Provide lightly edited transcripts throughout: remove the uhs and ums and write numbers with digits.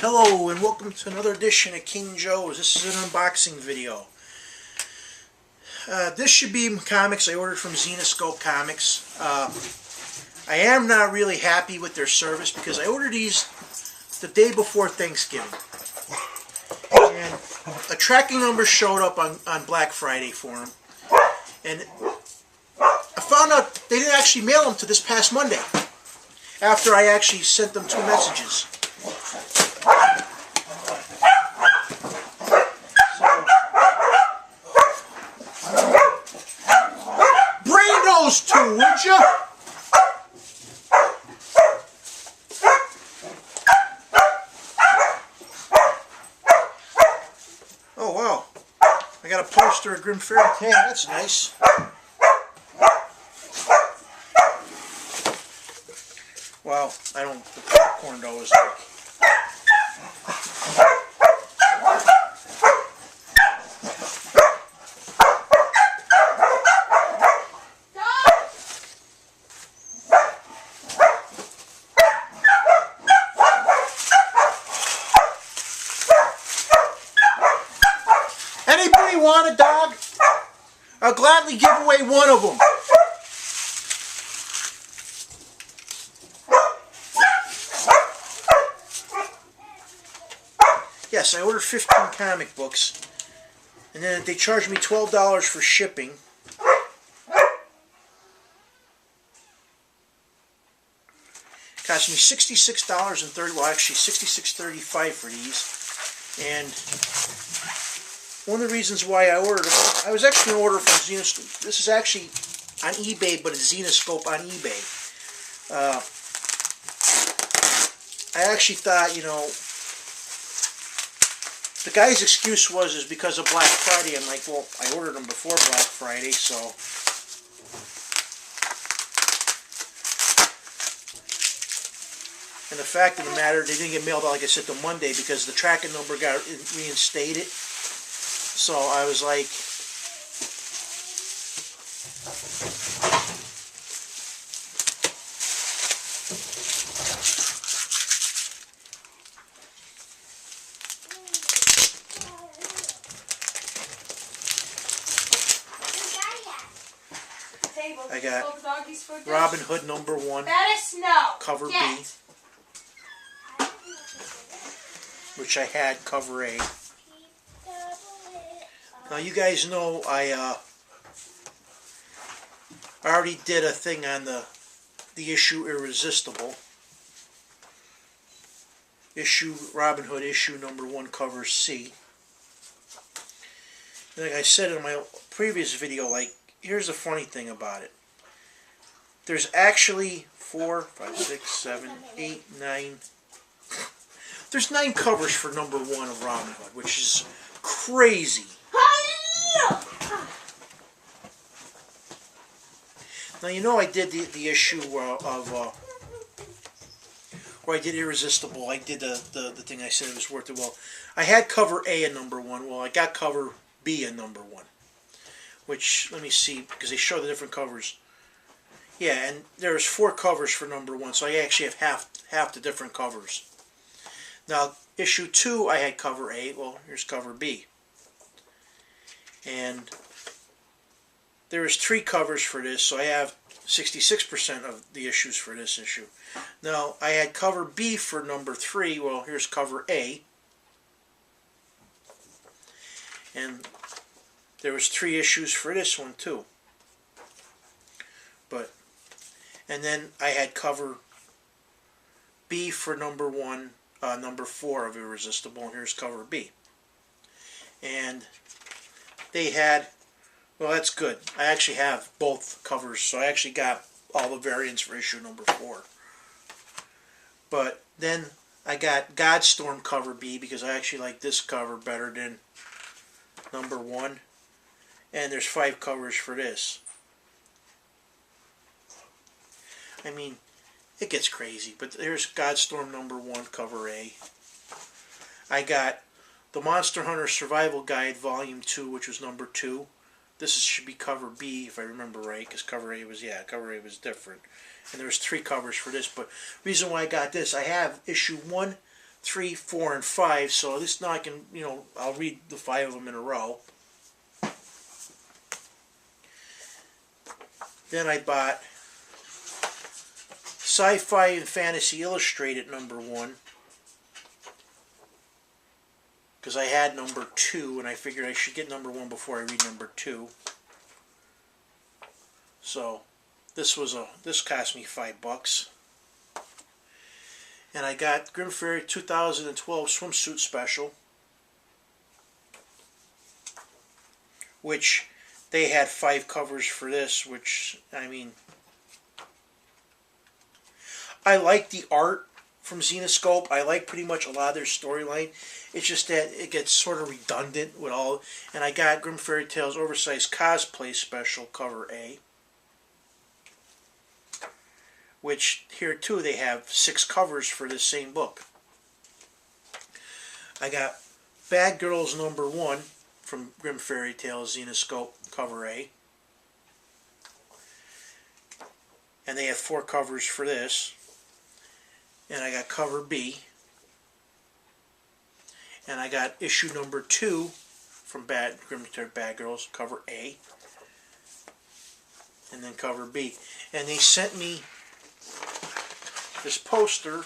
Hello and welcome to another edition of King Joe's. This is an unboxing video. This should be comics I ordered from Zenescope Comics. I am not really happy with their service because I ordered these the day before Thanksgiving. And a tracking number showed up on Black Friday for them. And I found out they didn't actually mail them to this past Monday after I actually sent them 2 messages. Those two, would you? Oh wow! I got a poster of Grim Fairy Tale. That's nice. Well, I don't. The popcorn though is like. Anybody want a dog? I'll gladly give away one of them. Yes, I ordered 15 comic books, and then they charged me $12 for shipping. It cost me $66.30. Well, actually, $66.35 for these, and one of the reasons why I ordered them, I was actually going to order from Zenescope. This is actually on eBay, but it's Zenescope on eBay. I actually thought, you know, the guy's excuse is because of Black Friday. I'm like, well, I ordered them before Black Friday, so. And the fact of the matter, they didn't get mailed out, like I said, till Monday because the tracking number got reinstated. So I was like, I got Robin Hood #1, cover B, which I had cover A. Now you guys know I already did a thing on the issue Irresistible. Robin Hood issue #1 cover C. And like I said in my previous video, like, here's the funny thing about it. There's actually 4, 5, 6, 7, 8, 9. There's 9 covers for #1 of Robin Hood, which is crazy. Now you know I did the issue of where I did Irresistible. I did the thing I said it was worth it. Well, I had cover A in #1. Well, I got cover B in #1. Which, let me see, because they show the different covers. Yeah, and there's 4 covers for #1, so I actually have half the different covers. Now, issue 2, I had cover A. Well, here's cover B. And there is 3 covers for this, so I have 66% of the issues for this issue. Now, I had cover B for #3. Well, here's cover A. And there was 3 issues for this one, too. And then I had cover B for #1, #4 of Irresistible, and here's cover B. And they had, well, that's good. I actually have both covers, so I actually got all the variants for issue #4. But then I got Godstorm cover B because I actually like this cover better than #1. And there's 5 covers for this. I mean, it gets crazy, but there's Godstorm #1 cover A. I got the Monster Hunter Survival Guide Volume 2, which was #2. This should be cover B, if I remember right, because cover A was different. And there was 3 covers for this, but reason why I got this, I have issue 1 3, 4, and 5. So at least now I can, I'll read the 5 of them in a row. Then I bought Sci-Fi and Fantasy Illustrated #1. Because I had #2, and I figured I should get #1 before I read #2. So this cost me $5. And I got Grimm Fairy 2012 Swimsuit Special, which they had 5 covers for this, which, I mean, I like the art from Zenescope. I like pretty much a lot of their storyline. It's just that it gets sort of redundant with all. And I got Grimm Fairy Tales Oversized Cosplay Special Cover A, which here too they have 6 covers for this same book. I got Bad Girls #1 from Grimm Fairy Tales Zenescope Cover A, and they have 4 covers for this. And I got Cover B, and I got issue #2 from Grimm Fairy Bad Girls Cover A, and then Cover B. And they sent me this poster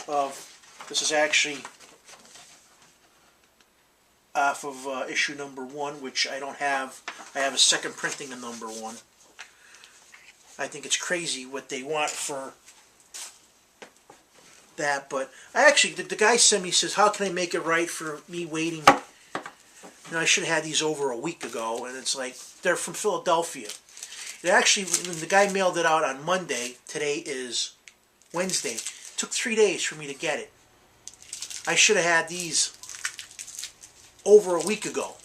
of, this is actually off of issue #1, which I don't have. I have a second printing of #1. I think it's crazy what they want for that, but I actually, the guy sent me, says, how can I make it right for me waiting? I should have had these over a week ago, and it's like, they're from Philadelphia. It actually, when the guy mailed it out on Monday, today is Wednesday. It took 3 days for me to get it. I should have had these over a week ago.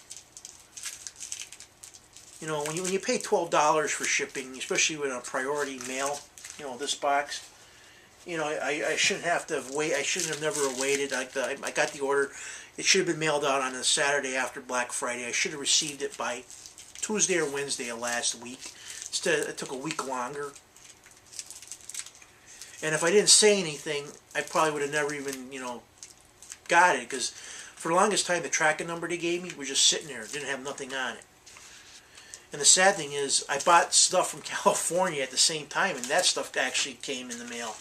When you pay $12 for shipping, especially with a priority mail, this box, I shouldn't have to wait. I shouldn't have never waited. I got the order. It should have been mailed out on a Saturday after Black Friday. I should have received it by Tuesday or Wednesday of last week. Instead, it took a week longer. And if I didn't say anything, I probably would have never even, got it. Because for the longest time, the tracking number they gave me was just sitting there. It didn't have nothing on it. And the sad thing is, I bought stuff from California at the same time, and that stuff actually came in the mail.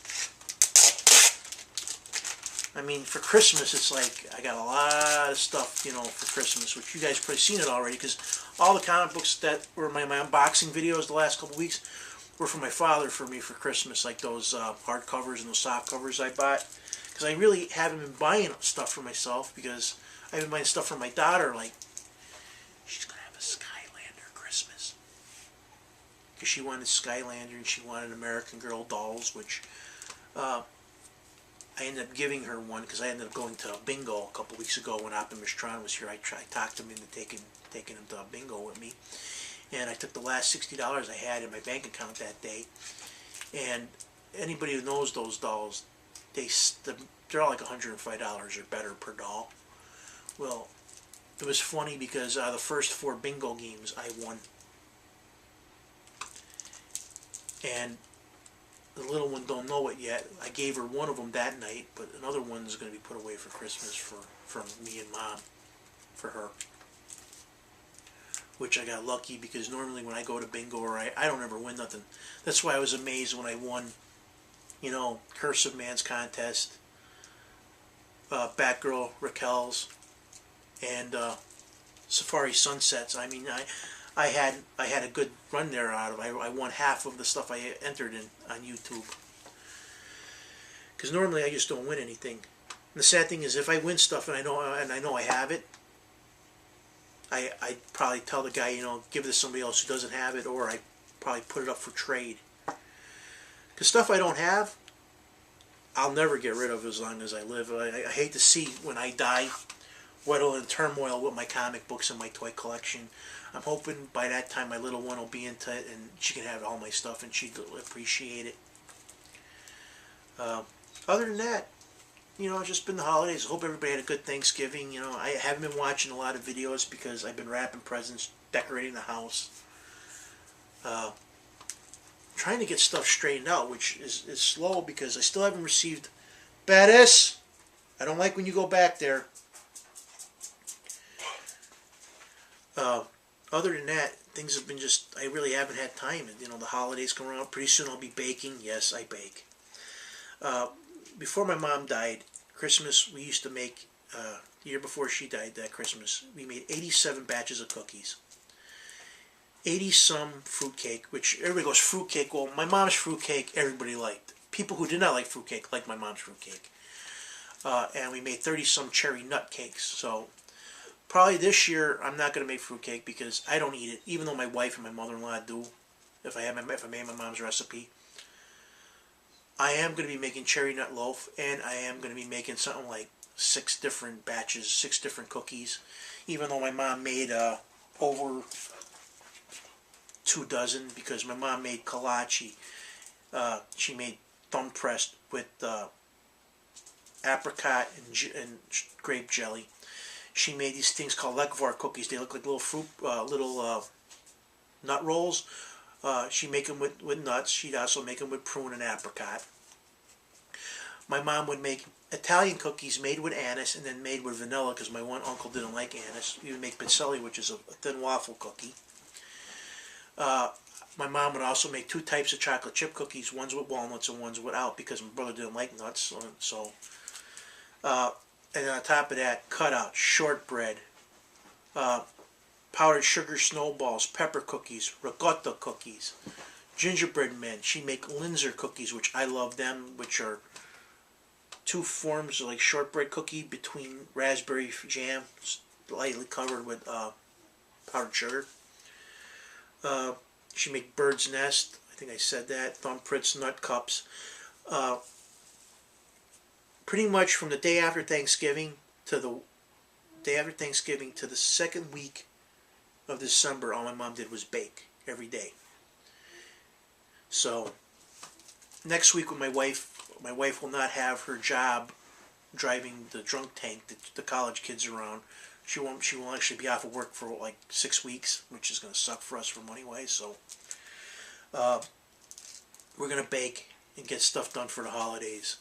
I mean, for Christmas, it's like, I got a lot of stuff, for Christmas, which you guys probably seen it already, because all the comic books that were my unboxing videos the last couple weeks were from my father for me for Christmas, like those hardcovers and those soft covers I bought. Because I really haven't been buying stuff for myself, because I've been buying stuff for my daughter, like, she's going to have a Skylander Christmas. Because she wanted Skylander and she wanted American Girl dolls, which I ended up giving her one because I ended up going to a bingo a couple weeks ago when Optimus Tron was here. I talked him into taking him to a bingo with me. And I took the last $60 I had in my bank account that day. And anybody who knows those dolls, they're all like $105 or better per doll. Well, it was funny because the first 4 bingo games I won. And the little one don't know it yet. I gave her one of them that night, but another one is going to be put away for Christmas from me and Mom, for her. Which I got lucky, because normally when I go to bingo, or I don't ever win nothing. That's why I was amazed when I won, Curse of Man's Contest, Batgirl Raquel's, and Safari Sunsets. I mean, I had a good run there out of it. I won half of the stuff I entered in on YouTube. Because normally I just don't win anything. And the sad thing is, if I win stuff and I know I have it, I'd probably tell the guy, give it to somebody else who doesn't have it, or I probably put it up for trade. Because stuff I don't have, I'll never get rid of as long as I live. I hate to see when I die, what'll in turmoil with my comic books and my toy collection. I'm hoping by that time my little one will be into it and she can have all my stuff and she'd appreciate it. Other than that, it's just been the holidays. I hope everybody had a good Thanksgiving. I haven't been watching a lot of videos because I've been wrapping presents, decorating the house. Trying to get stuff straightened out, which is slow because I still haven't received Bettis. I don't like when you go back there. Other than that, things have been just, I really haven't had time. You know, the holidays come around. Pretty soon I'll be baking. Yes, I bake. Before my mom died, Christmas, we used to make, the year before she died, that Christmas, we made 87 batches of cookies. 80-some fruitcake, which everybody goes, fruitcake. Well, my mom's fruitcake, everybody liked. People who did not like fruitcake liked my mom's fruitcake. And we made 30-some cherry nut cakes. So probably this year I'm not going to make fruitcake because I don't eat it, even though my wife and my mother-in-law do. If I made my mom's recipe, I am going to be making cherry nut loaf, and I am going to be making something like 6 different batches, 6 different cookies. Even though my mom made over 2 dozen, because my mom made kolache. She made thumb pressed with apricot and grape jelly. She made these things called Lekvar cookies. They look like little fruit, nut rolls. She'd make them with nuts. She'd also make them with prune and apricot. My mom would make Italian cookies made with anise and then made with vanilla because my one uncle didn't like anise. We would make pizzelle, which is a thin waffle cookie. My mom would also make 2 types of chocolate chip cookies, ones with walnuts and ones without, because my brother didn't like nuts. And then on top of that, cut out shortbread, powdered sugar snowballs, pepper cookies, ricotta cookies, gingerbread men. She'd make Linzer cookies, which I love them, which are 2 forms of like shortbread cookie between raspberry jam, lightly covered with powdered sugar. She made bird's nest. I think I said that. Thumbprints, nut cups. Pretty much from the day after Thanksgiving to the second week of December, all my mom did was bake every day. So next week with my wife will not have her job driving the drunk tank, the college kids around. She won't actually be off of work for like 6 weeks, which is going to suck for us for money wise. So we're going to bake and get stuff done for the holidays.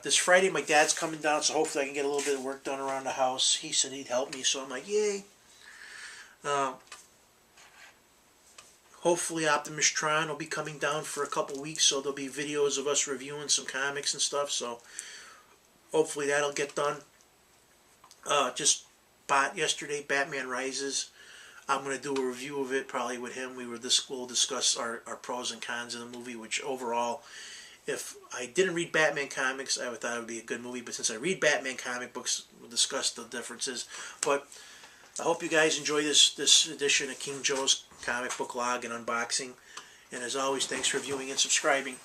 This Friday my dad's coming down, so hopefully I can get a little bit of work done around the house. He said he'd help me, so I'm like, yay. Hopefully Optimus Tron will be coming down for a couple weeks, so there'll be videos of us reviewing some comics and stuff, so hopefully that'll get done. Just bought yesterday Batman Rises. I'm going to do a review of it probably with him. We'll discuss our pros and cons of the movie, which overall, if I didn't read Batman comics, I would thought it would be a good movie, but since I read Batman comic books, we'll discuss the differences. But I hope you guys enjoy this edition of King Joe's Comic Book Log and Unboxing. And as always, thanks for viewing and subscribing.